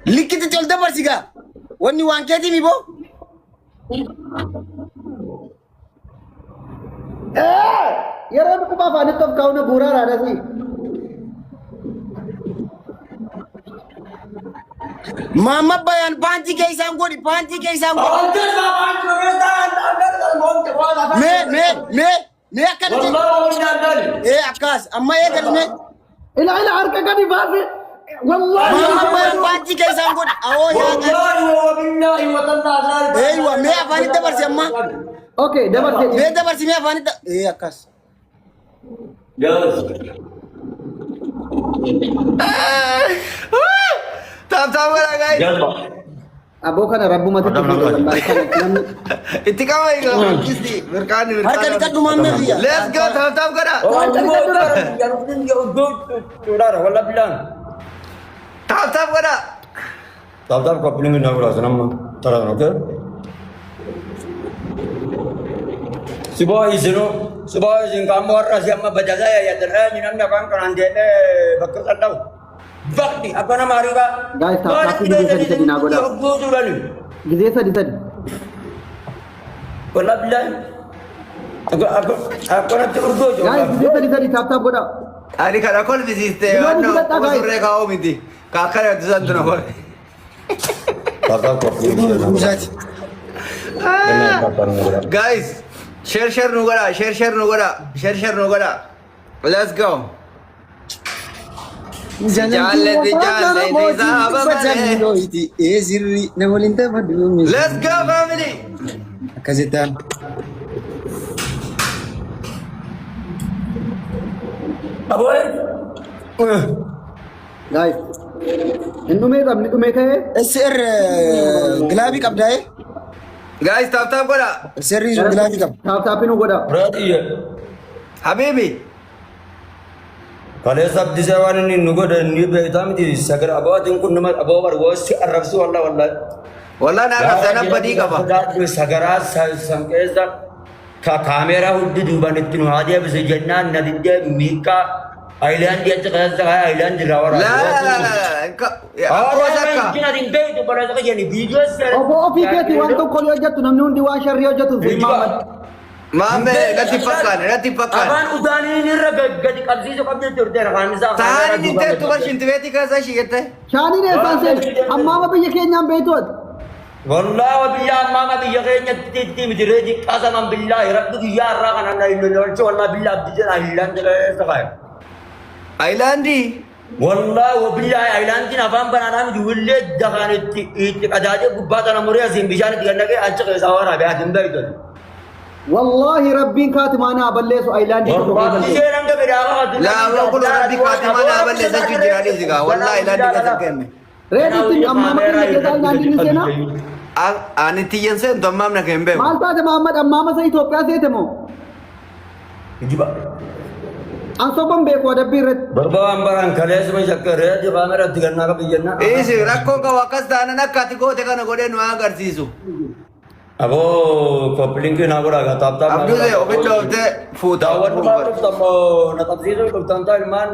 Likiti tol dabar siga. Wani wanketi mi bo? Yara ko ba fani to kau na bura rada si. Mama bayan panti ke isang godi, panti ke isang godi. Me akan di. Akas, amma ya kan me. Ila harka ka di bafi. Wallahi Mama bayan panti ke isang godi. Awo ya kan. Wa me afani dabar si amma. Okay, dabar si. Me dabar si me afani da. Akas. Tap-tap ka na guys. Abo ka na rabu mati. Iti ka mo ikaw. Kisti. Berkani. Harga dekat rumah me dia. Let's go. Tap-tap ka na. Tap-tap ka na. Tap-tap ka pilingin na wala sana mo. Tara na, okay? Subahay izin kamu warra siapa baca saya ya terus ni namanya kan dene bakal tahu. Bakti apa nama hari Pak? Guys, tapi bisa dinagoda. Gede sa disad. Wala bilang. Aku nak urgo jo. Guys, bisa tap goda. Ani kana kol visiste. Ano, usurre ka omiti. Kakara tuzantu na kol. Tap-tap ka pilingin na wala. Guys, share nugara. Let's go. Jalle di sahaba male. Let's go family. Kazitan. Aboy. Guys, ini tume kaye. Ser glabi kabdai. Guys, tap kora. Serius glabi kab. Tapin goda. Berarti ya. Habibi. Kalau sab di zaman ini nugo dan ni betam di segar abad yang kun nama abad was Arab su Allah. Wallahi na kasana badi ka ba. Sagara samkeza ka kamera huddi duban itinu hadiya bisa jannan nadidya mika island dia cakap island rawara. La. Apa sakka? Kina din be tu pada sakka yani video share. Obo opike ti wanto koli aja tu namnun di wa syariyo aja tu. Mame, gati pakan. Aban udani ni raga gadi kabzi jo kabde turte ramza. Tahari dinte tu barshinti beti ka sa shiyete. Shani ne sanse amma ba biye kenya betot. Wallah biya mama biya kenya titi midreji qasam billahi rabbi ya raga na ino jo wallah billah abdijana hilan de sakay. Islandi. Wallah billahi island na fam banana mi wulle dagan it adaje gubbata na muriya zin bijana diganna ke ajje ke sawara ba din dai to. Wallahi rabbin katimana balle su ailandi ko Wallah je nan ga bida La wa kullu rabbi katimana balle sa jujirani ziga. Wallahi islandi ka sakenne. Ready tin amma ma ke dal nandi ni sena. Ani tiyan sen to mamna kembe. Malta de Muhammad amma ma sai Ethiopia sai temo. Jiba. Ang sobam be ko da biret. Barba ambaran kale sama shakkare je kamera diganna ka biyanna. Isi rakko ka wakas dana nakati ko te kana gode no agarsisu. Abo kopling ke nagora ga tap tap. Abdu de obito de futa. Tawan ma tamo na tabzizo ko tanta man.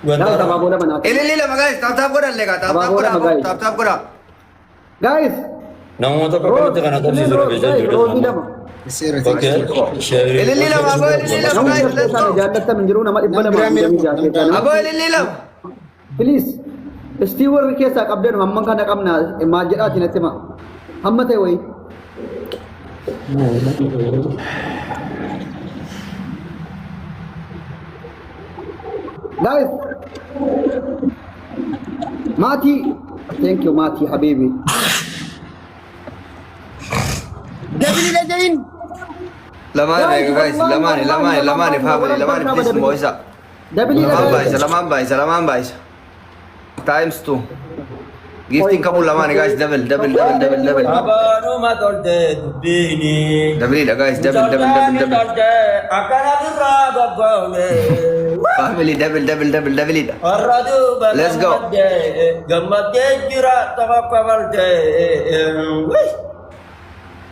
Guys, tama bola man. Elilila guys, tap ko lega tap ko. Guys, Nang mo to ko te kana tabzizo ko beja judo. Ser. Okay. Share. Elilila guys, let's go. jannata min jiruna ma ibala ma Abo elilila. Please. Steward ke sa kabden hamman kana kamna ma jira tinatema. Hamma tay wai. Guys. Mati. Thank you Mati habibi. Dabilin. Lamane guys, lamane family, lamane please moisa. Salaman guys. Times 2. Gifting kamu lamane guys, double. Abanu ma tolte dubini. Double guys, double. Akana dura babale. Family double. Aradu bala. Let's go. Gamate jira tawakal de.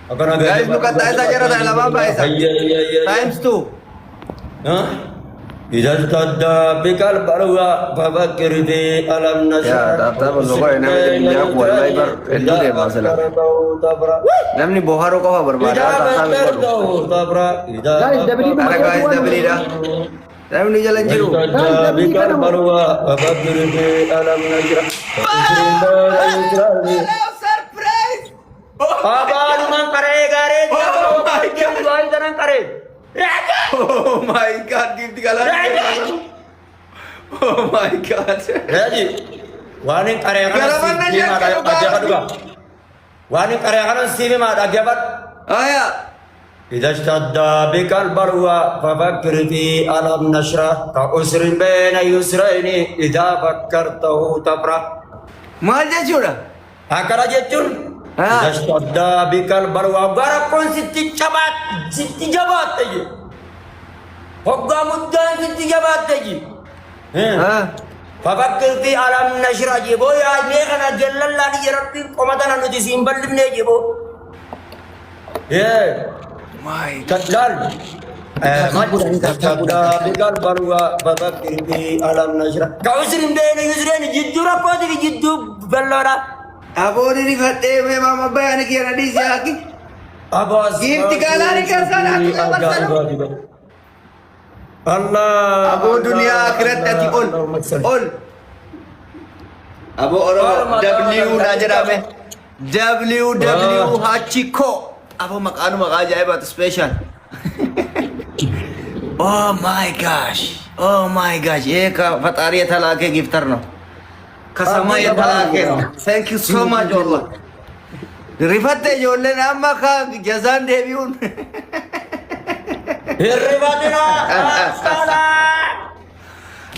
Akana Guys, look at that. Times 2. Huh? إذا اشتد بك البلوى ففكر في ألم نشرح taphtaa bal'oo namni biyyaa wallahi bar hedduu deema sila. Namni bohaaruu qofa barbaada. Taphtaa bal'oo. Guys, double E Ara guys dabiliidha. Namni jala hin jiru. بك البلوى ففكر في ألم نشرح أبان من करे गारे jangan करे Oh my god, gift kalah. Oh my god. Jadi warning karya kan Galaman sih aja, ada kalau aja kedua warning karya kan sih ada ajabat Aya. إذا اشتد بك البلوى ففكر في ألم نشرح كأسر بين يسرين إذا فكرته تفرح Maal jechuudha? Akara jechuun Ah. إذا اشتد بك البلوى gara kun sitti jabat aja hogga muddan sitti jabat aja Ha. ففكر في ألم نشرح جيبو يا نيخنا جل الله يربي قمتنا ندي سيمبل جيبو My Kadal. Kadal baru babakir di alam nasrah. Kau sering bela Yusrani jiddu apa di jiddu belora. Aboon ni fattee mee mama bayaan kiyana dhiisi haaki. Abbas. Giifti gaalaani keessaa Allah. Aboo duniyaa akhiratti ati ol. Ol. Aboo Oromoo W naa jedhame. WW Hachiko. Aboo maqaanuma ajaa'ibaatu special. Oh my gosh. Oh my gosh. Eeka faxaarii talaakee giftarno. Kasama talaakee. Thank you so much Allah. Rifatte ijoolleen amma ka jazaan deebi'uun. Hirribatina.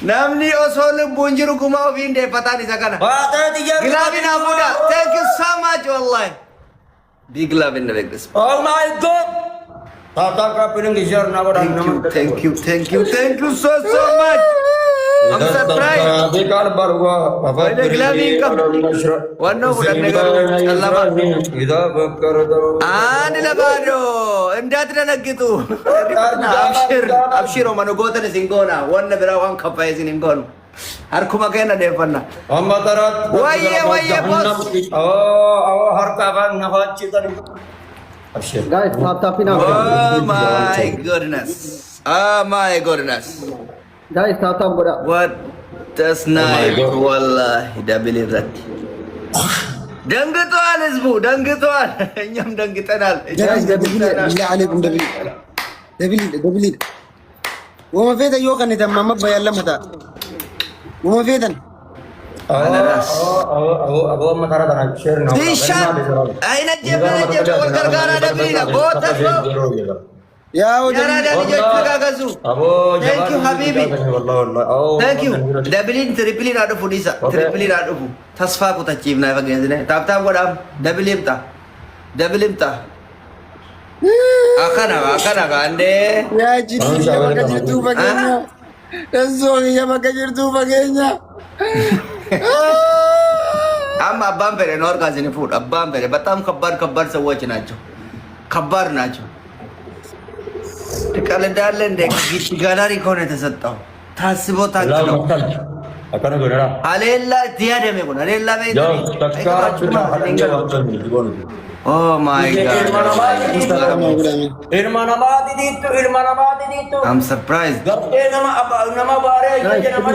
Namni osoo lubbuun jiru gumaa ofiin deeffataan isa kana. Baata tiga. Gilaabin hafuudha. Thank you so much wallahi. Big love in the Vegas. Oh my God. Tata ka piling gisar na wadang naman. Thank you so much. I'm surprised. Bekal barwa. Ini gilaabin ka. Wanno budak negara sallama. Ida bakar do. Ani labado. Endat na nagkitu. Abshir manogotan singona. Wanna bira wan kapay sininggon. Harkuma kena defanna. Amma tarat. Wayye bos. Oh harka kan nahat cita ni. Abshir. Guys, tap-tapin ako. Oh my goodness. Oh my goodness. Guys, tap-tap ko na. What does night God. wallahi da believe that. Dangituan ismu, dangituan. Nyam dangkitanal. جايز بالله عليكم دبليل وما فيدا يوكا نتما مبا يلا متى وما فيدا Abu amma tarat ana abshir na. Tishan. Aina jebel والقرقارة دبلينا. بوتك يا وجه يا رادا نجيك كاغازو. Abu Thank you habibi. Wallah. Thank you. Dabilin triplin ada fudisa. Triplin ada fu. Tasfa ku tachim na fagen sine. Tap tap godam. Dabilim ta. Akana ande. يا جدي يا ما كجرتو فكينيا الزوغي يا ما كجرتو فكينيا Amma abbaan fedhe nu harkaa isin fuudha. Abbaan fedhe በጣም ከባድ ሰዎች ናቸው። ከባድ ናቸው። ትቀልዳለህ እንደ ጊፍት ጋላሪ ከሆነ የተሰጠው ታስቦ ታቅዶ Akana godara. አሌላ ዲያደሜ ኩን አሌላ ቤት Yo, takka ኦ ማይ ጋድ Ilma namati dito. አም ሰርፕራይዝ Garte nama bare nama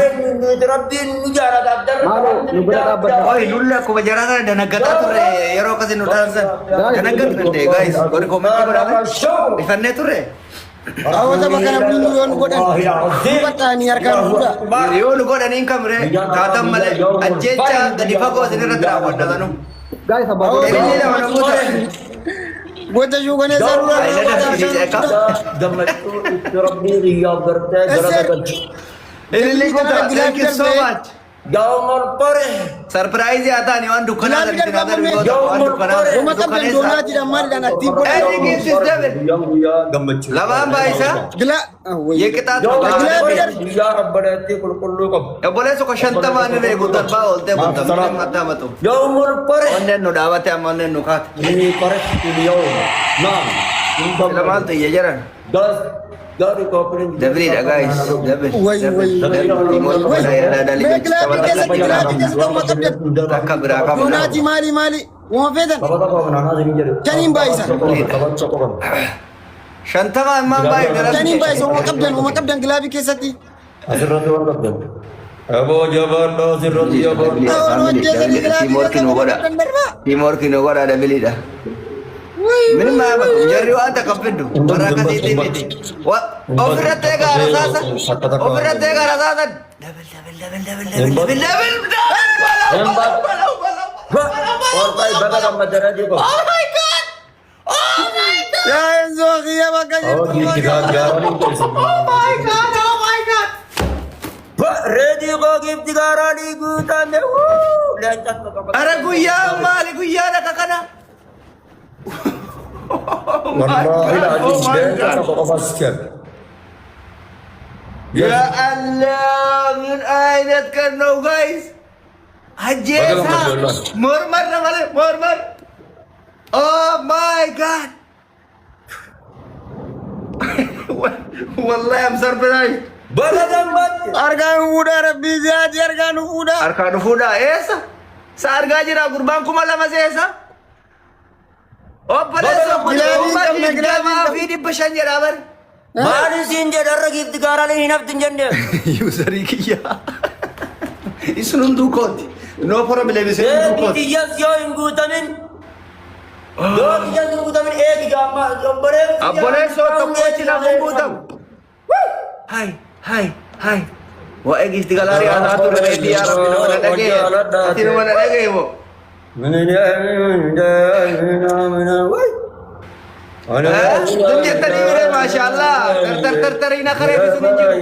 rabbiin ni jaarata abdar. Maalo, nu bira dhaabbadha. ኦይ ሉላ እኮ በጀራታ ደነገጣ ቱሬ የሮ ከሲ ኑ ዳንሰን ደነገጥ እንደ ጋይስ ወሪ ኮሜንት ጎዳሜ ይፈኔ ቱሬ أوه بكرة بني يون قدام بطاني أركان هودا yoonu godhaniin kamre taatan malee ajjecha gadi fagoo isinirratti raawwadhatanu Guys, about Ilillee lama namoota قلت شو كنا زاروا Gammachuu itti rabbii riyyaa gartee gara galchi. ilillee goota thank you so much Gaawwan pare. sarpiraayizii haa taane waan dukkanaa Gulaabni gadi darbamu sinaa mee? darbi goota waan dukkanaa وما قبل دوناتي لما لنا تيبو Eni giiftis dabe Guyyaa gammachuu. lamaan baayisaa قلا yeeqixaatu Guyyaa rabbaneetti qulqulluu qabu. obboleessu ko shantamaan irree guutan baa ooltee guutan midhaan mattaamatu Gaawwan pare. onneen nu dhaabate amma onneen nu kaate Ini pare studio. Naam. Sila maaltu iyya jiran. Dari kooperatif. Dabri dha guys. Dabri. Wai, wai, wai. Wai. Mee gilaafii keessatti uma qabdan. Takka biraa qabu. Doonaati maali? Uma feetan. Shaniin baay'isan. Shantama immaan baay'ee dhala. Shaniin baay'isan uma qabdan gilaafii keessatti. Asirratti waan qabdan. Aboo jabaadha asirratti jabaadha. Teamwork nu godha dabiliidha. Mini maa jarri waan takka fiddu warra akkasiitiin miti. Ofirratti eegaa rasaasa. Ofirratti eegaa rasaasa. Dabil. Ormai bata gammadara jiko. Oh my god! Yaa Enzoo kiyya bakka Oh gitu kan garani. Oh my god! Ready ko gifti garani gutan de. Lancat ko. Ara guyyaa maali guyyaa dhaka kana? Wallahi lazim lancat ko basket. Ya Allah, min ainat kanau guys. Ajesa. Mormar na mali, mormar. Oh my god. Wallahi I'm surprised. Bala gambat. argaan fuudhaa rabbii siyaati argaan fuudhaa. Harkaan fuudhaa eessa? Sa argaa jira gurbaan kuma lama seessa? Obboleessa Gilaanii fi dhibba shan jedhaa bar. Maali siin jedharra gifti garani hin haftin jenne. Yuusarii kiyyaa. Isin hunduu kooti. No problem isin hunduu kooti. Kiyyas yoo hin guutamin. Yoo kiyyas hin guutamin eegi gaamma Obboleessa tokkochi lafa guutamu. Hai. Waa'ee gifti galaarii haa turre reetii yaa rabbi nama na dhagee. Ati nama na dhagee moo? Tun jettanii bire maashaallah. Tartarii na karee bisu hin jiru.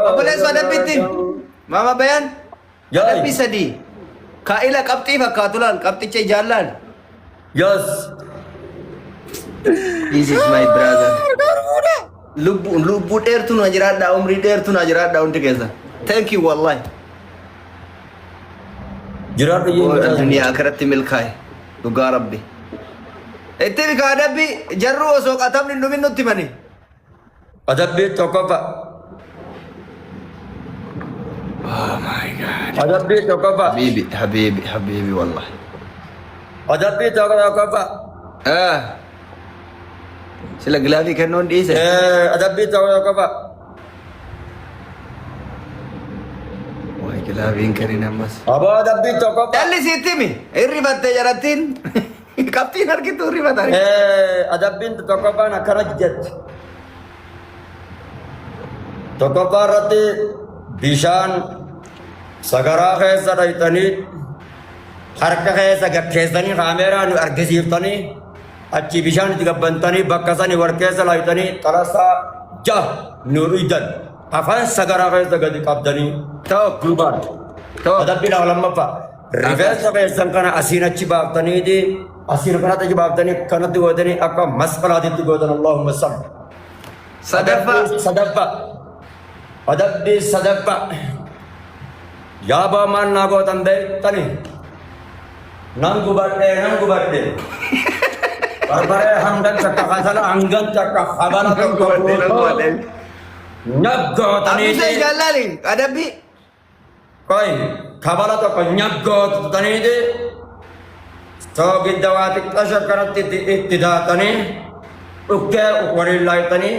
Obboleessa adabbitti. Mama bayan. Adabbii sadii. Kaa'ila qabxii fakkaatu laal qabxicha ijaallaan. Yes. This is my brother. Lubbuu dheertu na jiraadha, umrii dheertu na jiraadha hundi keessa. Thank you wallahi. Jiraadha Waan duniyaa akhiratti milkaa'e. Dhugaa rabbi. Itti bika adabbi jarru osoo qatamni dhumin nutti mani. Adabbii tokkoffa. Oh my god. Adabbii tokkoffa. Habibi wallahi. Adabbii tokkoffa. Sila gilaafii kennuun dhiise. Adabbii tokkoffa. Waay gilaafiin kennin ammas. Aboo adabbii tokkoffa. Dhalli sitti mi? Hirribattee jarattiin. Qabxiin argitu hirribatani. Adabbiin tokkoffaan akkana jetti. Tokkoffaa irratti bishaan sagaraa keessa dhayxanii harka keessa gaggeessanii kaameeraa nu argisiiftanii achi bishaan itti gabbantanii bakka sani wal keessa laaytanii xalasaa nu dhuydan afaan sagaraa keessa gadi qabdanii duubaan. Adabbii lammaffaa rifeensa keessan kana asiin achi baaftaniiti asiin kanatti achi baaftanii kanatti gootanii akka masqalaatitti gootan Allahumma salli. Sadaffaa. Adabbii sadaffaa. Yaabaa maal naa gootan beektanii? Nan gubadhe. Barbaree hangan takka kasala hangan takka habala tokko nyaggootanii. Abisee jaalali adabbii. Koi kabala tokko nyaggootaniiti. Soogidda waa xiqqaa shakkanatti itti daatanii dhukkee waliin laaytanii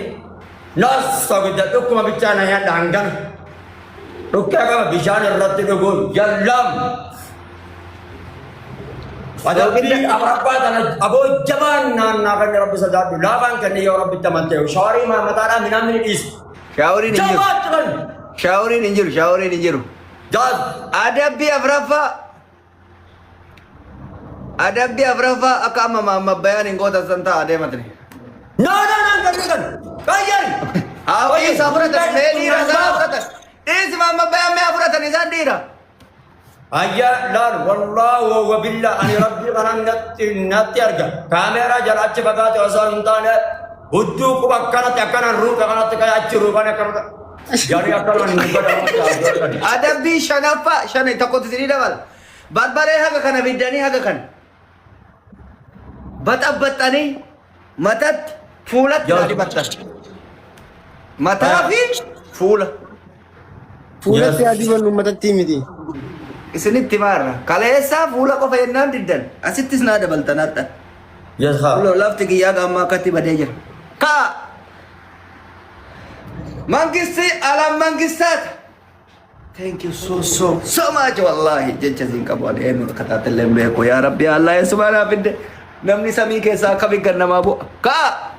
nas soogidda dhukkuma bichaa na nyaadha hangan dhukkee qaba bishaan irratti dhuguun jallam. Adabbii afuraffaa tana aboo jabaan naannaa kan rabbi sodaadhu laafaan kan yoo rabbi tamante shaaworii maamataadhaa minaan mini dhiisu. Shaaworiin hin jiru. Adabbii afuraffaa akka amma bayaan hin gootan san ta'a adeematni. kan kayyari. Hawayyi isaa fudhatan mee dhiira isaa fudhatan. Dhiisi amma bayaan mee fudhatan isaan dhiira. Ayya laal wallaahu wa billah ani rabbi kanan natti arga kaameeraa jala achi fagaate osoo hin taane hudduu quba akkanatti akkanan ruuka kanatti kaya achi ruukan akkanatti jari akkanan hin godhamu. Adabbii shanaffaa shani tokkotti sidii dabala. Barbaree haga kana biddanii haga kana baxabbaxanii matatti Fuulatti Yoo- haa dibattan. Mataa fi fuula. Fuulatti Yes. adii bannu matatti miti. Isinitti maarra. Kaleessaa fuula qofa yennaan diddan. Asittis naa dabaltan hadha. Yes, ha. Lafti kiyyaa gammaa akkatti badee jira. Kaa! Mangisti alam mangistaat. Thank you so much wallahi. Jecha siin qabu ani eenyu kataatellee hin beeku. Yaa Rabbi Allah subhaanahu fidde. Namni samii keessaa akka biggan namaa bu'a. Kaa!